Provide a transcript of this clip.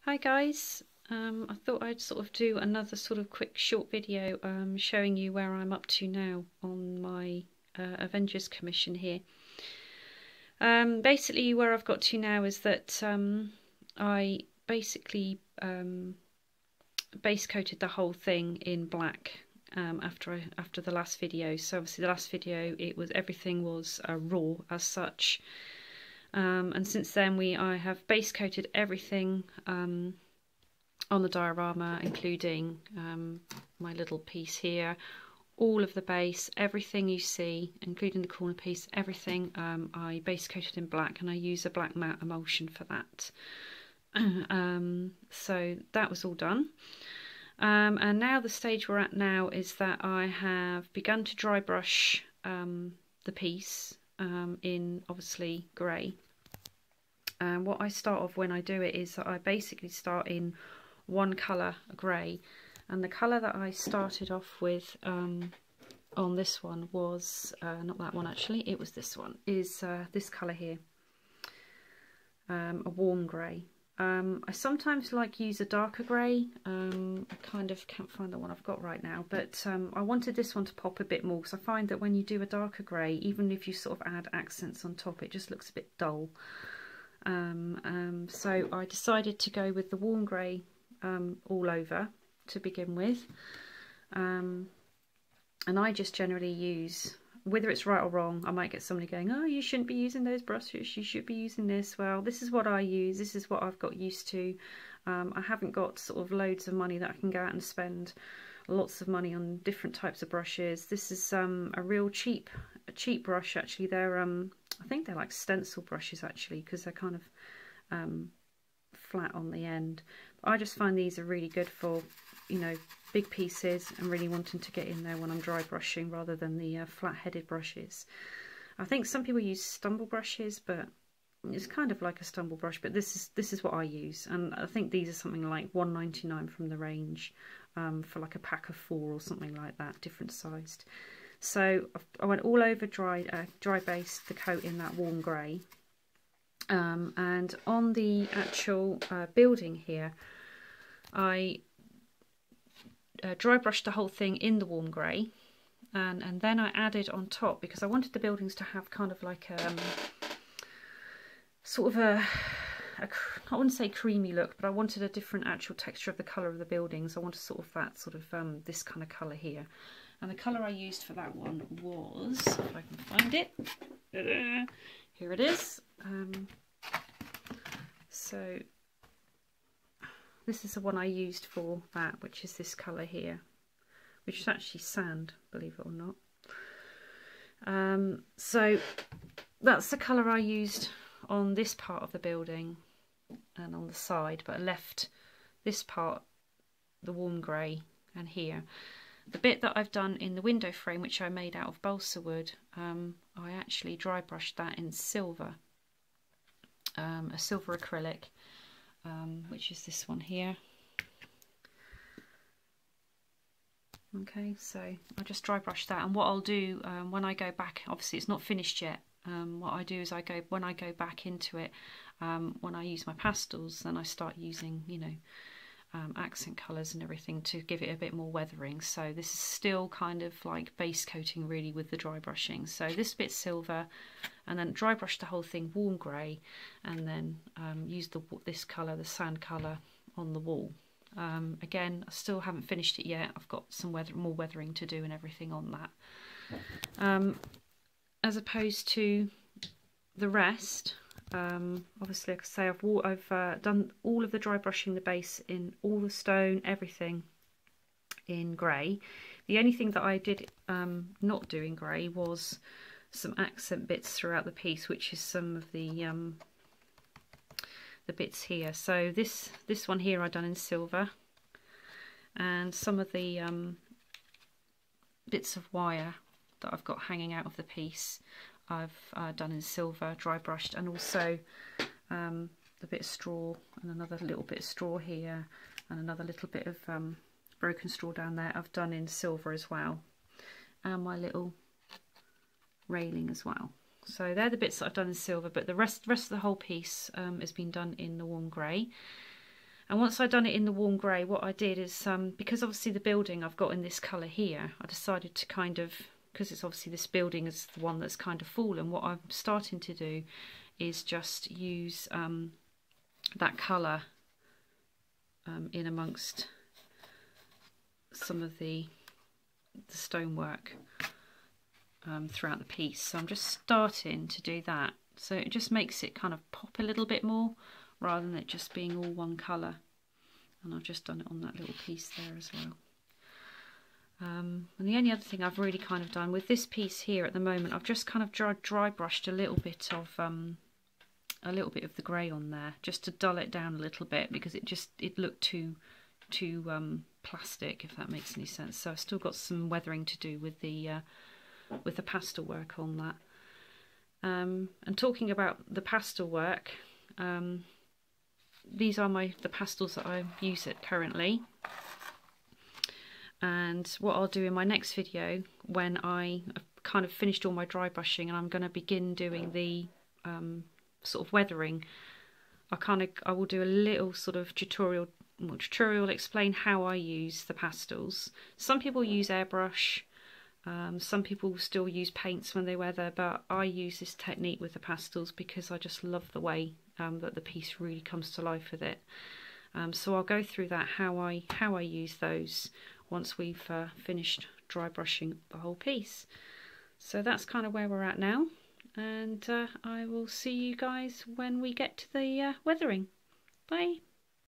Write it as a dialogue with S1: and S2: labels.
S1: Hi guys, I thought I'd sort of do another sort of quick short video showing you where I'm up to now on my Avengers commission here. Basically where I've got to now is that I basically base coated the whole thing in black after the last video. So obviously the last video everything was raw as such. And since then I have base coated everything on the diorama, including my little piece here, all of the base, everything you see, including the corner piece, everything I base coated in black, and I use a black matte emulsion for that. So that was all done. And now the stage we're at now is that I have begun to dry brush the piece in obviously grey. And what I start off when I do it is that I basically start in one colour grey, and the colour that I started off with on this one was not that one actually, it was this one, is this colour here, a warm grey. I sometimes use a darker grey. I kind of can't find the one I've got right now, but I wanted this one to pop a bit more, because I find that when you do a darker grey, even if you sort of add accents on top, it just looks a bit dull. So I decided to go with the warm grey all over to begin with, and I just generally use, whether it's right or wrong, I might get somebody going, oh, you shouldn't be using those brushes, you should be using this. Well, this is what I use, this is what I've got used to. I haven't got sort of loads of money that I can go out and spend lots of money on different types of brushes. This is a real cheap brush actually. They're I think they're like stencil brushes actually, because they're kind of flat on the end. But I just find these are really good for, you know, big pieces and really wanting to get in there when I'm dry brushing, rather than the flat-headed brushes. I think some people use stumble brushes, but it's kind of like a stumble brush, but this is what I use, and I think these are something like £1.99 from the range, for like a pack of 4 or something like that, different sized. So I went all over dry based the coat in that warm grey, and on the actual building here I dry brushed the whole thing in the warm grey, and then I added on top, because I wanted the buildings to have kind of like sort of I wouldn't say creamy look, but I wanted a different actual texture of the colour of the buildings. I wanted sort of that sort of this kind of colour here. And the colour I used for that one was, if I can find it, here it is. So this is the one I used for that, which is this colour here, which is actually sand, believe it or not. So that's the colour I used on this part of the building and on the side, but I left this part the warm grey, and here. The bit that I've done in the window frame, which I made out of balsa wood, I actually dry brushed that in silver, a silver acrylic, which is this one here. Okay, so I just dry brushed that, and what I'll do when I go back, obviously it's not finished yet, what I do is when I go back into it, when I use my pastels, then I start using, you know, accent colours and everything to give it a bit more weathering. So this is still kind of like base coating really with the dry brushing. So this bit's silver, and then dry brush the whole thing warm grey, and then use this colour, the sand colour, on the wall. Again, I still haven't finished it yet. I've got some more weathering to do and everything on that. As opposed to the rest, obviously, like I say, I've done all of the dry brushing the base in all the stone, everything in grey. The only thing that I did not do in grey was some accent bits throughout the piece, which is some of the bits here. So this one here I done in silver, and some of the bits of wire that I've got hanging out of the piece I've done in silver, dry brushed, and also the bit of straw, and another little bit of straw here, and another little bit of broken straw down there I've done in silver as well, and my little railing as well. So they're the bits that I've done in silver, but the rest of the whole piece has been done in the warm grey. And once I'd done it in the warm grey, what I did is, because obviously the building I've got in this colour here, I decided to kind of, because it's obviously this building is the one that's kind of fallen, what I'm starting to do is just use that colour in amongst some of the stonework throughout the piece. So I'm just starting to do that. So it just makes it kind of pop a little bit more, rather than it just being all one colour. And I've just done it on that little piece there as well. And the only other thing I've really kind of done with this piece here at the moment, I've just kind of dry brushed a little bit of the grey on there, just to dull it down a little bit, because it looked too plastic, if that makes any sense. So I've still got some weathering to do with the pastel work on that. And talking about the pastel work, these are the pastels that I use it currently. And what I'll do in my next video, when I have kind of finished all my dry brushing and I'm going to begin doing the sort of weathering, I will do a little sort of tutorial explain how I use the pastels. Some people use airbrush, some people still use paints when they weather, but I use this technique with the pastels because I just love the way that the piece really comes to life with it. So I'll go through that, how I use those once we've finished dry brushing the whole piece. So that's kind of where we're at now, and I will see you guys when we get to the weathering. Bye.